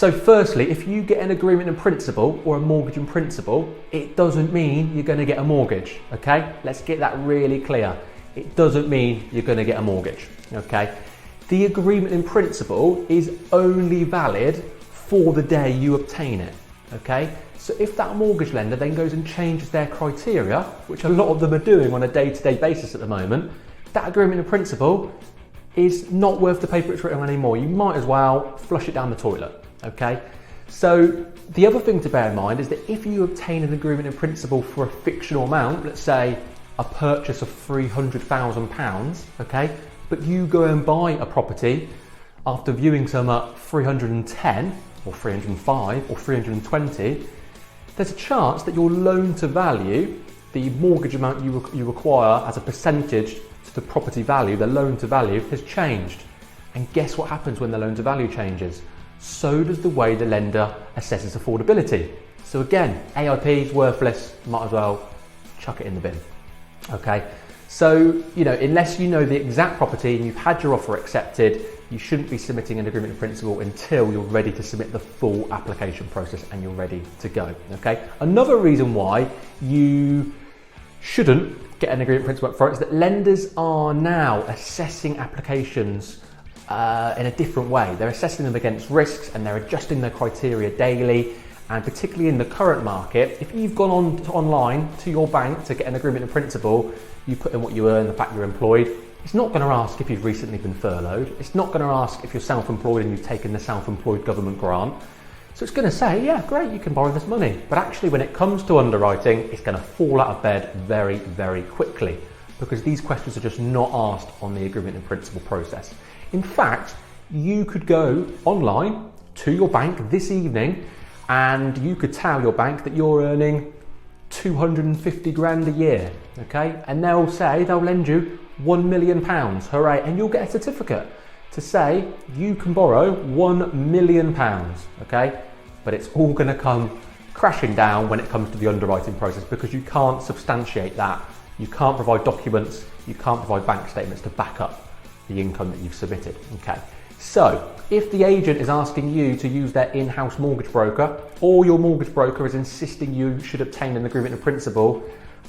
So firstly, if you get an agreement in principle or a mortgage in principle, it doesn't mean you're going to get a mortgage, okay? Let's get that really clear. It doesn't mean you're going to get a mortgage, okay? The agreement in principle is only valid for the day you obtain it, okay? So if that mortgage lender then goes and changes their criteria, which a lot of them are doing on a day-to-day basis at the moment, that agreement in principle is not worth the paper it's written on anymore. You might as well flush it down the toilet, okay? So the other thing to bear in mind is that if you obtain an agreement in principle for a fictional amount, let's say a purchase of £300,000, okay, but you go and buy a property after viewing some at 310 or 305 or 320, there's a chance that your loan to value, the mortgage amount you require as a percentage to the property value, the loan to value has changed. And guess what happens when the loan to value changes? So does the way the lender assesses affordability. So again, AIP is worthless, might as well chuck it in the bin. Okay, so unless you know the exact property and you've had your offer accepted, you shouldn't be submitting an agreement in principle until you're ready to submit the full application process and you're ready to go. Okay, another reason why you shouldn't get an agreement in principle up front is that lenders are now assessing applications in a different way. They're assessing them against risks and they're adjusting their criteria daily. And particularly in the current market, if you've gone online to your bank to get an agreement in principle, you put in what you earn, the fact you're employed, it's not going to ask if you've recently been furloughed. It's not going to ask if you're self-employed and you've taken the self-employed government grant. So it's going to say, yeah, great, you can borrow this money. But actually, when it comes to underwriting, it's going to fall out of bed very, very quickly because these questions are just not asked on the agreement in principle process. In fact, you could go online to your bank this evening and you could tell your bank that you're earning 250 grand a year, okay? And they'll lend you £1 million, hooray, and you'll get a certificate to say you can borrow £1 million, okay? But it's all gonna come crashing down when it comes to the underwriting process because you can't substantiate that. You can't provide documents, you can't provide bank statements to back up the income that you've submitted, okay? So, if the agent is asking you to use their in-house mortgage broker, or your mortgage broker is insisting you should obtain an agreement in principle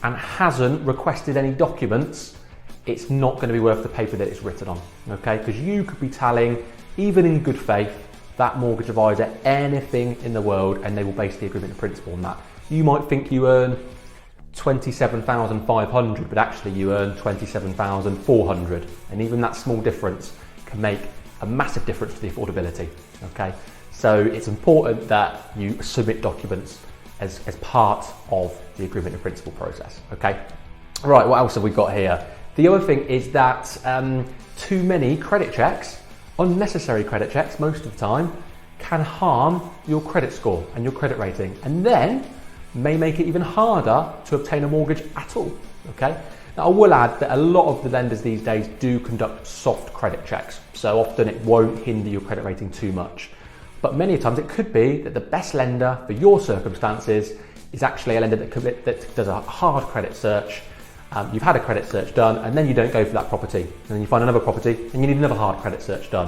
and hasn't requested any documents, it's not going to be worth the paper that it's written on, okay? Because you could be telling, even in good faith, that mortgage advisor anything in the world and they will base the agreement in principle on that. You might think you earn 27,500, but actually you earn 27,400. And even that small difference can make a massive difference to the affordability, okay? So it's important that you submit documents as part of the agreement in principle process, okay? Right, what else have we got here? The other thing is that too many credit checks, unnecessary credit checks most of the time, can harm your credit score and your credit rating, and then may make it even harder to obtain a mortgage at all, okay? Now, I will add that a lot of the lenders these days do conduct soft credit checks, so often it won't hinder your credit rating too much. But many times it could be that the best lender for your circumstances is actually a lender that does a hard credit search. You've had a credit search done and then you don't go for that property. And then you find another property and you need another hard credit search done.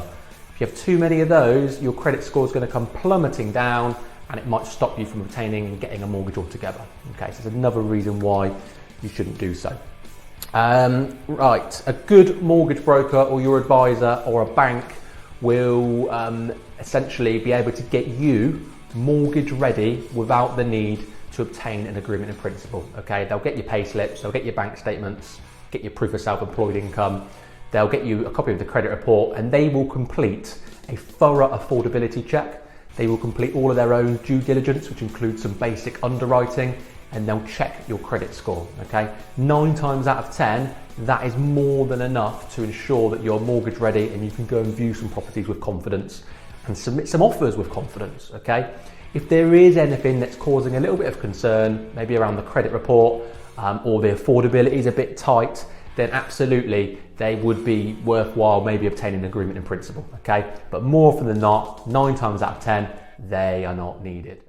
If you have too many of those, your credit score is going to come plummeting down and it might stop you from obtaining and getting a mortgage altogether. Okay, so there's another reason why you shouldn't do so. Right, a good mortgage broker or your advisor or a bank will essentially be able to get you mortgage ready without the need to obtain an agreement in principle. Okay, they'll get your pay slips, they'll get your bank statements, get your proof of self-employed income, they'll get you a copy of the credit report, and they will complete a thorough affordability check. They will complete all of their own due diligence, which includes some basic underwriting, and they'll check your credit score, okay? 9 times out of 10, that is more than enough to ensure that you're mortgage ready and you can go and view some properties with confidence and submit some offers with confidence, okay? If there is anything that's causing a little bit of concern, maybe around the credit report or the affordability is a bit tight, then absolutely they would be worthwhile maybe obtaining an agreement in principle, okay? But more often than not, 9 times out of 10, they are not needed.